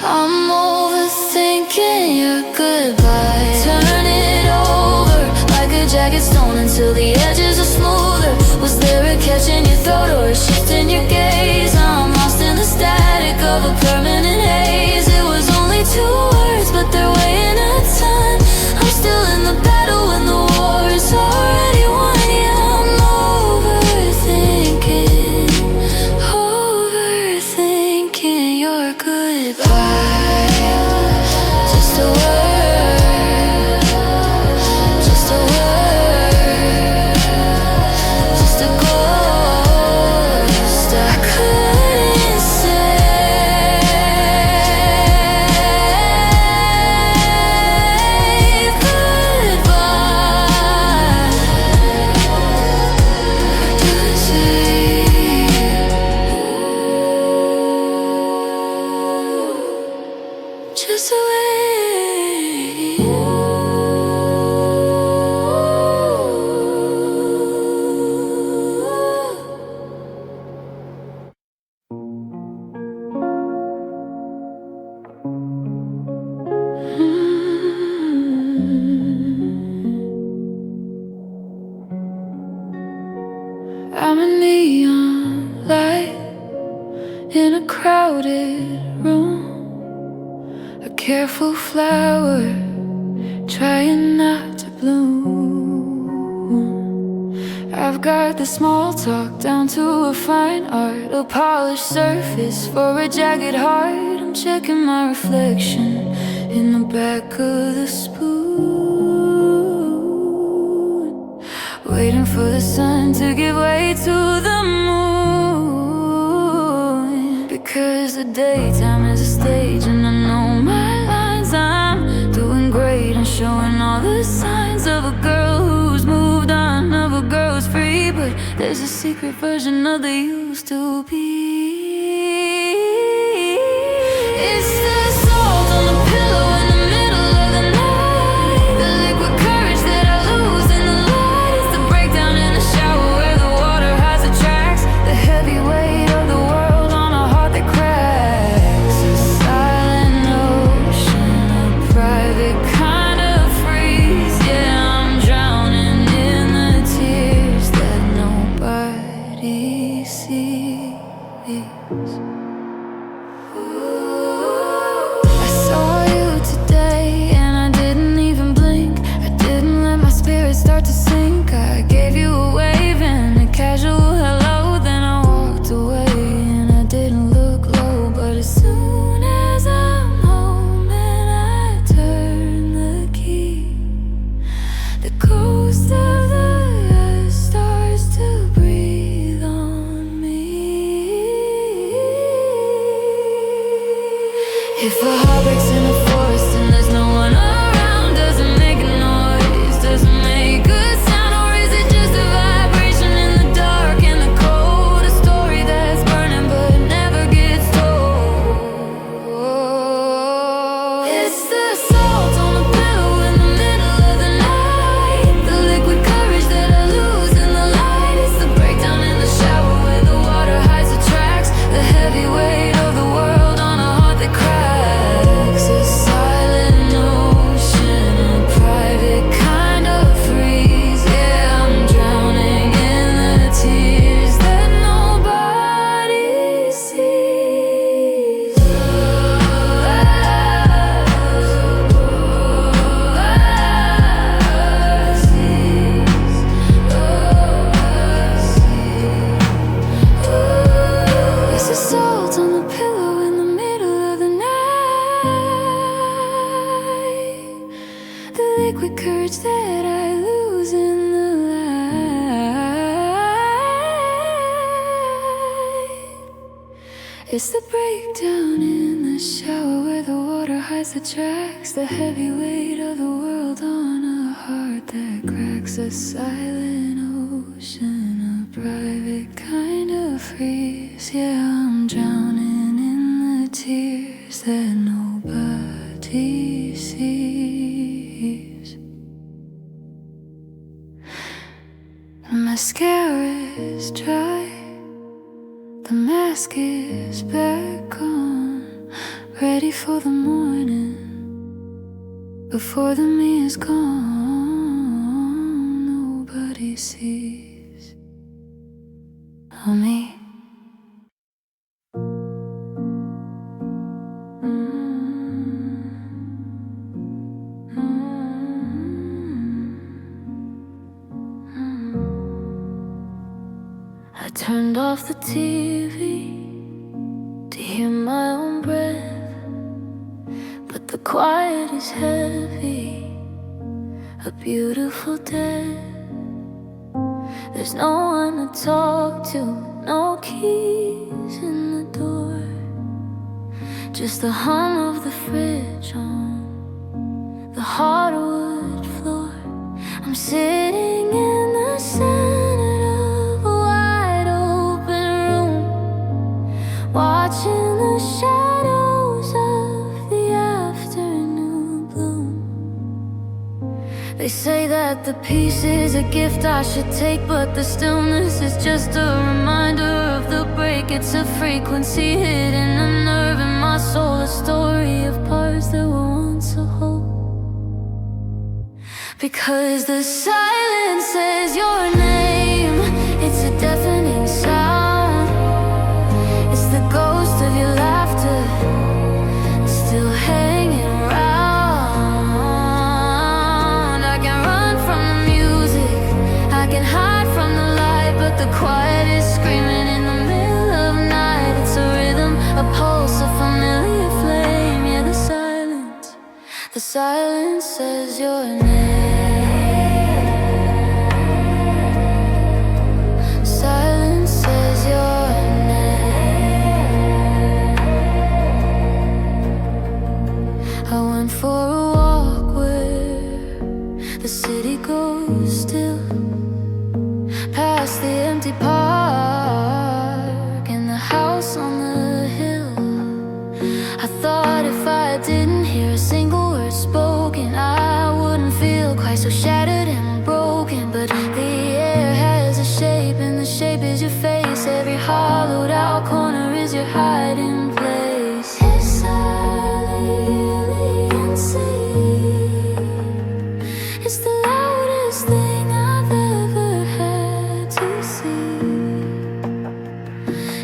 I'm overthinking your goodbye. Turn it over like a jagged stone until the edges are smoother. Was there a catch in your throat or a shift in your gaze? I'm lost in the static of a permanent haze. It was only 2 words, but they're weighing a ton. I'm still in the battle when the war is already won. Yeah, I'm overthinking your goodbye. Just a word, just a word, just a ghost I couldn't say goodbye. Just a way. I'm a neon light in a crowded room, a careful flower trying not to bloom. I've got the small talk down to a fine art, a polished surface for a jagged heart. I'm checking my reflection in the back of the spoon, waiting for the sun to give way to the moon. Because the daytime is a stage and I know my lines. I'm doing great and showing all the signs of a girl who's moved on, of a girl who's free. But there's a secret version of the used to be. It's the salt on the pillow in the middle of the night, the liquid courage that I lose in the light. It's the breakdown in the shower where the water hides the tracks, the heavy weight of the world on a heart that cracks. A silent ocean, a private kind of freeze. Yeah, I'm drowning sees. I saw you today and I didn't even blink. I didn't let my spirit start to sink. I gave you a wave and a casual hello, then I walked away and I didn't look low. But as soon as I'm home and I turn the key, the ghost of the earth starts to breathe on me. If a heart breaks in a forest and there's no one around, does it make a noise? Does it make a sound? Or is it just a vibration in the dark and the cold? A story that's burning but never gets told. It's the salt on a pillow in the middle of the night, the liquid courage that I lose in the light. It's the breakdown in the shower where the water hides the tracks, the heavy weight of the world on a heart that cracks. A silent ocean, a private kind of freeze. Yeah, I'm drowning in the tears that nobody sees. It's the salt on the pillow in the middle of the night, the liquid courage that I lose in the light. It's the breakdown in the shower where the water hides the tracks, the heavy weight of the world on a heart that cracks. A silent ocean, a private kind of freeze. Yeah, I'm drowning in the tears that nobody sees. The mascara is dry, the mask is back on, ready for the morning, before the me is gone. Nobody sees me. I turned off the TV to hear my own breath, but the quiet is heavy, a beautiful death. There's no one to talk to, no keys in the door, just the hum of the fridge on the hardwood floor. I'm sitting in the center of a wide open room, watching the shadows of the afternoon bloom. They say that the peace is a gift I should take, but the stillness is just a reminder of the break. It's a frequency hidden, a nerve in my soul, a story of parts that were once a whole. Because the silence says your name, it's a deafening sound. It's the ghost of your laughter still hanging around. I can run from the music, I can hide from the light, but the quiet is screaming in the middle of night. It's a rhythm, a pulse, a familiar flame. Yeah, the silence says your name. Silence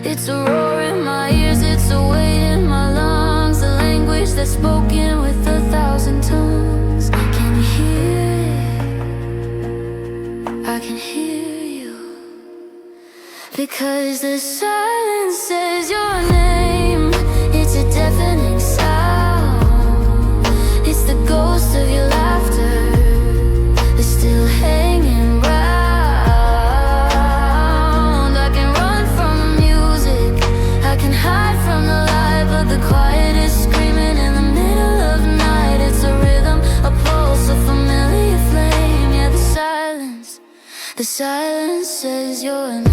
It's a roar in my ears, it's a weight in my lungs, a language that's spoken with 1,000 tongues. Can you hear it? I can hear you. Because the silence says your name. It's a deafening sound. It's the ghost of your laughter that's still hanging round. I can run from the music, I can hide from the light, but the quiet is screaming in the middle of the night. It's a rhythm, a pulse, a familiar flame. Yeah, the silence says your name.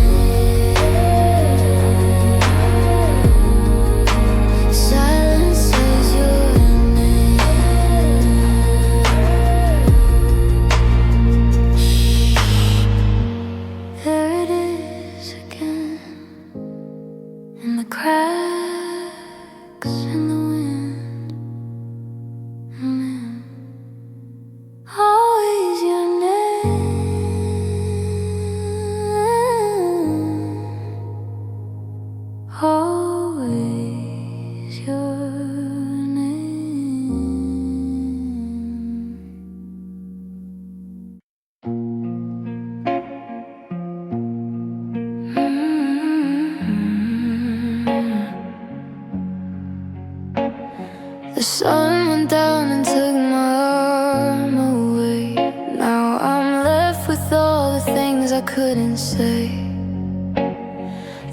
The sun went down and took my arm away. Now I'm left with all the things I couldn't say.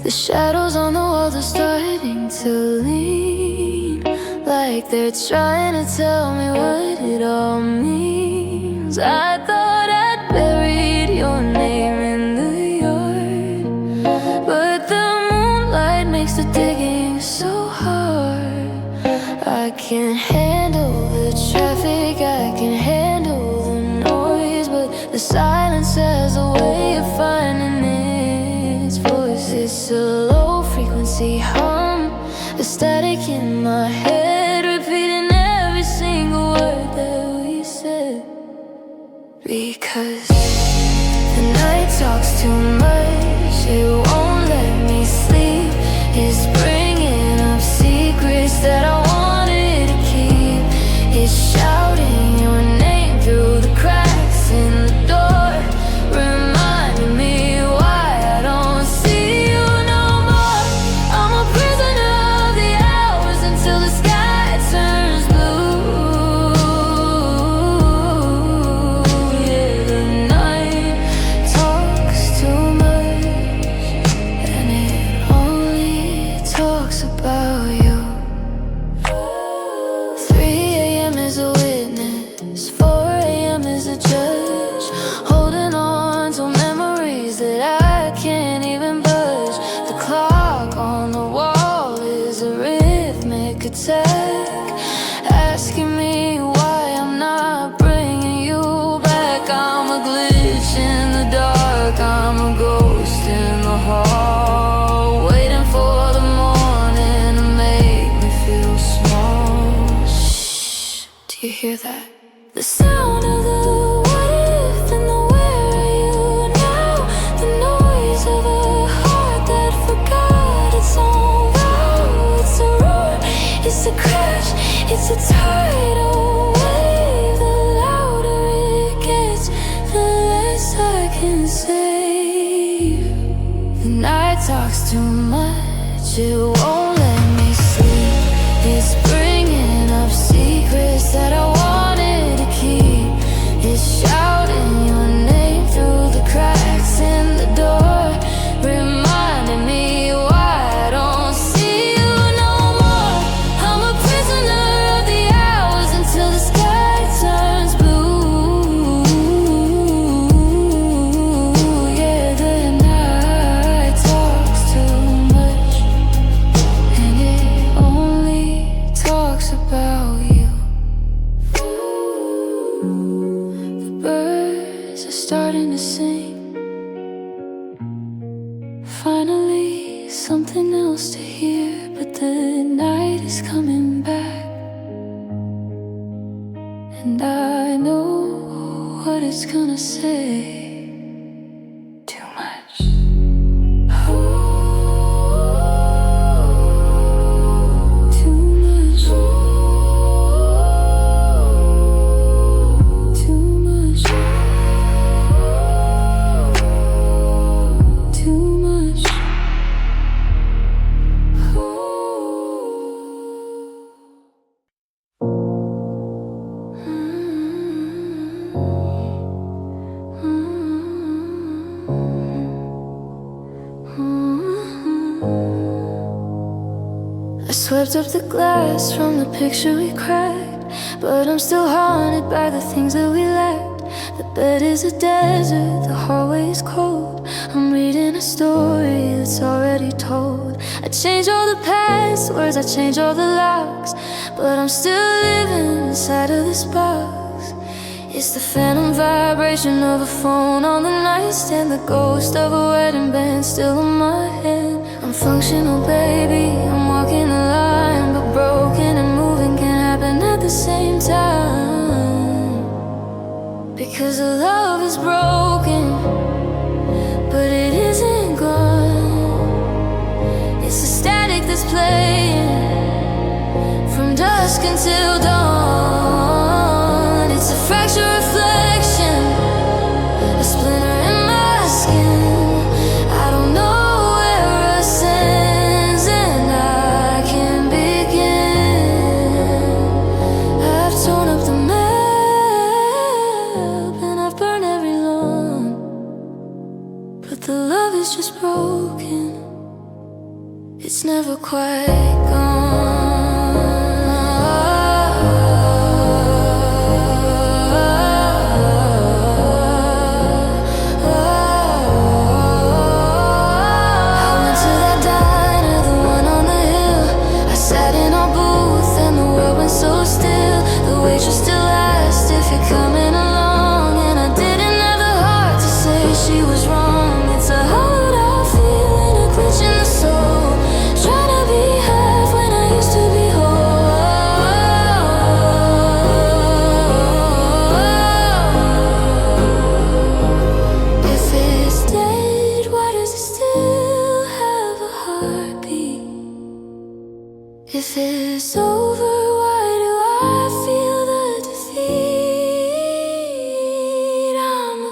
The shadows on the walls are starting to lean, like they're trying to tell me what it all means. I thought I'd buried your name in the yard, but the moonlight makes the digging so hard. I can't handle the traffic, I can handle the noise, but the silence has a way of finding its voice. It's a low frequency hum, a static in my head, repeating every single word that we said. Because the night talks too much, it won't let me sleep. It's bringing up secrets that I wanted to keep. It's shouting your name through the cracks in the door, reminding me why I don't see you no more. I'm a prisoner of the hours until the sky turns blue. Yeah, the night talks too much, and it only talks about you. 3 a.m. is a witness, 4 a.m. is a judge, holding on to memories that I can't even budge. The clock on the wall is a rhythmic attack, asking me why I'm not bringing you back. I'm a glitch in the dark, I'm a ghost in the hall, waiting for the morning to make me feel small. Shh, do you hear that? The sound of the what if and the where are you now? The noise of a heart that forgot its own vow. It's a roar, it's a crash, it's a tidal wave. The louder it gets, the less I can save. The night talks too much, it won't let me sleep. It's bringing up secrets that I wanted to keep. It's shouting your name through the cracks in the door, reminding me why I don't see you no more. I'm a prisoner of the hours until the sky turns blue. Yeah, the night talks too much, and it only talks about you. The birds are starting to sing. Finally, something else to hear, but the night is coming back, and I know what it's gonna say. Too much. Ooh. I swept up the glass from the picture we cracked, but I'm still haunted by the things that we lacked. The bed is a desert, the hallway is cold. I'm reading a story that's already told. I changed all the passwords, I changed all the locks, but I'm still living inside of this box. It's the phantom vibration of a phone on the nightstand, the ghost of a wedding band still in my head. I'm functional, baby, I'm walking the line, but broken and moving can happen at the same time. Because the love is broken, but it isn't gone. It's the static that's playing from dusk until dawn. It's a fractured reflection, a splinter in my skin. I don't know where us ends and I can begin. I've torn up the map and I've burned every lawn, but the love is just broken. It's never quite gone. So still, the waitress still asked if you're coming along, and I didn't have the heart to say she was wrong. It's a hard out feeling, a glitch in the soul, trying to be half when I used to be whole. If it's dead, why does it still have a heartbeat? If it's over,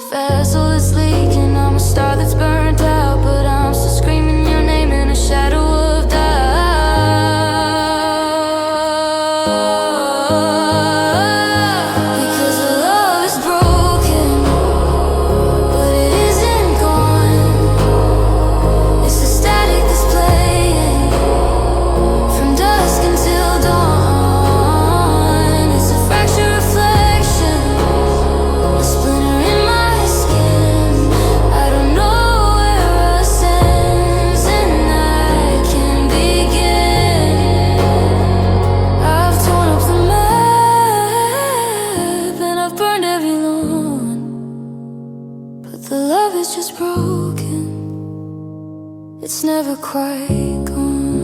vessel that's leaking, I'm a star that's burnt out, but I'm still screaming your name in a shadow of doubt. Because the love is broken, but it isn't gone. It's the static that's playing from dusk until dawn. It's a fractured reflection, a splinter in my just broken. It's never quite gone.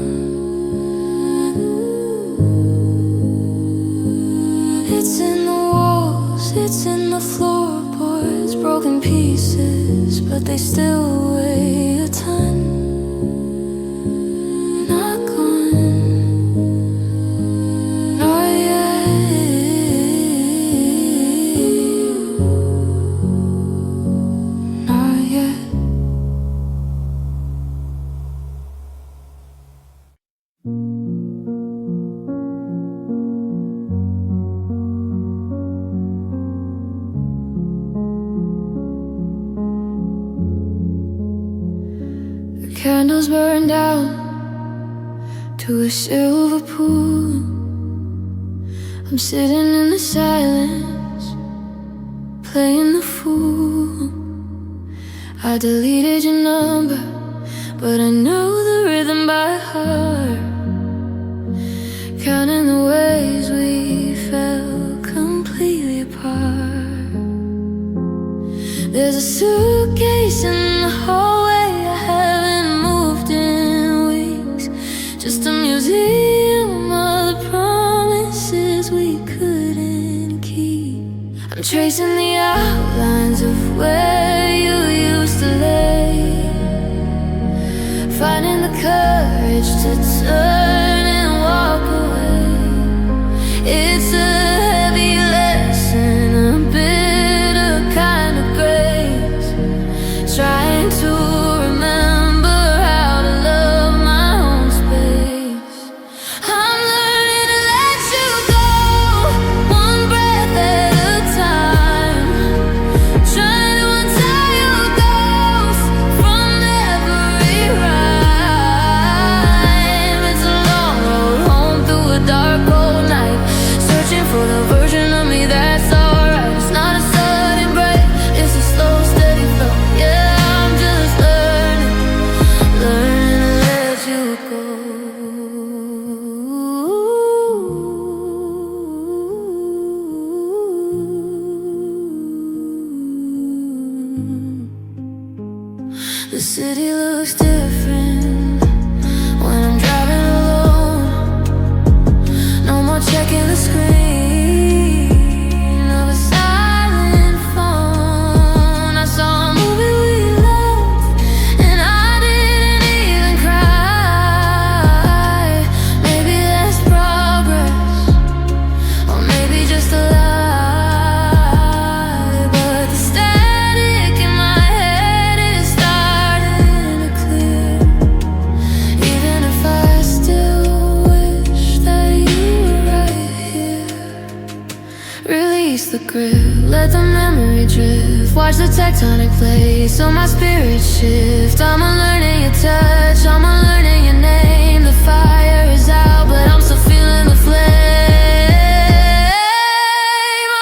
It's in the walls, it's in the floorboards, broken pieces, but they still weigh a ton. Not gone, not yet. Candles burn down to a silver pool. I'm sitting in the silence, playing the fool. I deleted your number, but I know the rhythm by heart. Counting the ways we fell completely apart. There's a suitcase in the hallway I haven't moved in weeks. Just a museum of the promises we couldn't keep. I'm tracing the outlines of where you used to lay, finding the courage to turn and walk away. It's a heavy lesson, a bitter kind of grace, trying to remember how to love my own space. I'm learning to let you go, one breath at a time, trying to grip, let the memory drift. Watch the tectonic play, so my spirit shift. I'm unlearning your touch, I'm unlearning your name. The fire is out, but I'm still feeling the flame.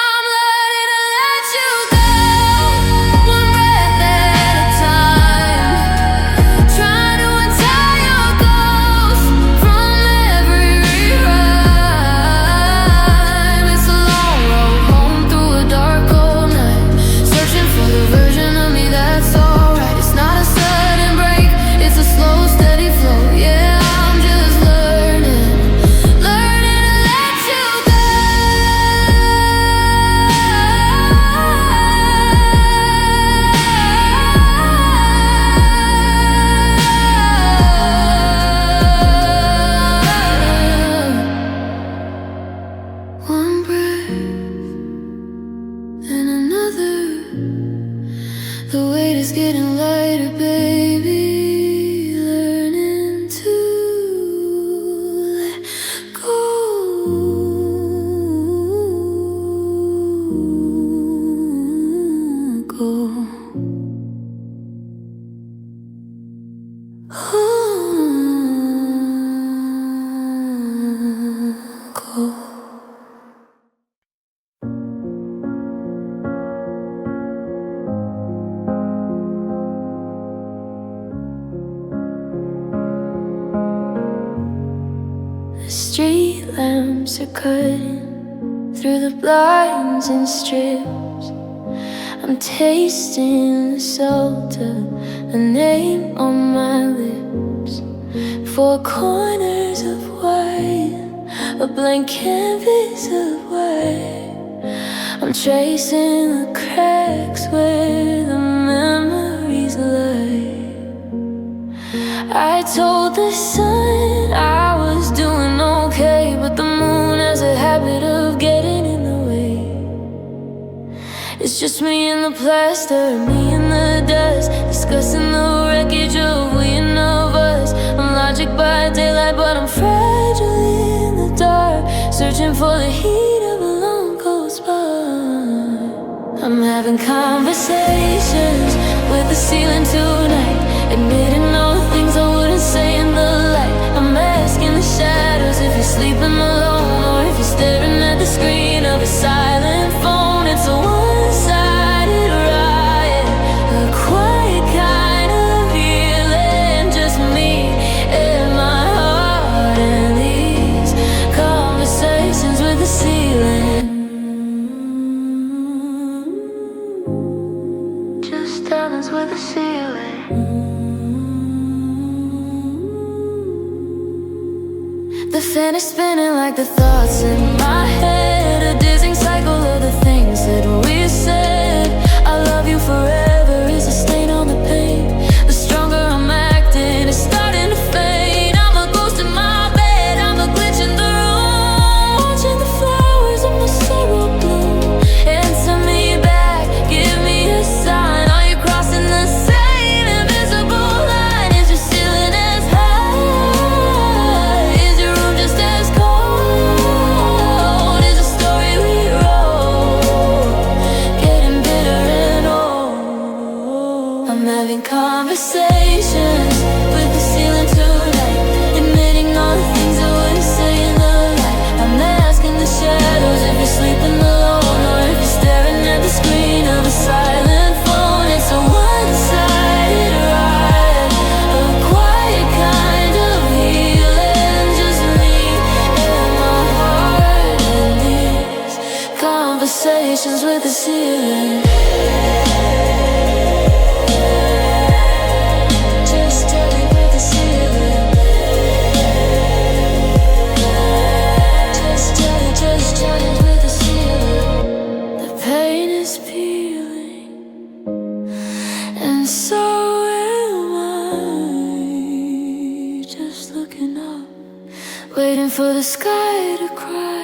I'm learning to let you go, one breath at a time. Trying to untie your ghost from every rhyme. It's a long road home through a dark cold night, searching for the version of me that's alright. It's not a sudden break, it's a slow, steady flow. Yeah, I'm just learning to let you go. One breath and another. The weight is getting lighter, baby. Learning to let go. Go. The street lamps are cutting through the blinds and strips. I'm tasting the salt of a name on my lips. Four corners of white, a blank canvas of white. I'm tracing the cracks where the memories lie. I told the sun I was doing okay, but the moon has a habit of getting in the way. It's just me and the plaster, me and the dust, discussing the wreckage of we and of us. I'm logic by daylight, but I'm fragile in the dark, searching for the heat of a long cold spot. I'm having conversations with the ceiling tonight, admitting all the things I wouldn't say in the light. I'm asking the shadows if you're sleeping alone, or if you're staring at the screen of a silent phone. It's a one-sided riot, a quiet kind of healing, just me and my heart and these conversations with the ceiling. Just diamonds with the ceiling. The fan is spinning like the thoughts in my head, a dizzying cycle of the things that we said. I love you forever is a stain on the paint. The stronger I'm acting, it's starting to fade. I'm a ghost in my bed, I'm a glitch in the room, watching the flowers in my sorrow bloom. Answer me back, give me a sign. Are you crossing the same invisible line? Is your ceiling as high? Is your room just as cold? Is the story we wrote getting bitter and old? I'm having conversations with the ceiling tonight, admitting all the things I wouldn't say in the light. I'm asking the shadows if you're sleeping alone, or if you're staring at the screen of a silent phone. It's a one-sided riot, a quiet kind of healing, just me and my heart and these conversations with the ceiling. Just dealing with the ceiling. Just dealing with the ceiling. The pain is peeling, and so am I. Just looking up, waiting for the sky to cry.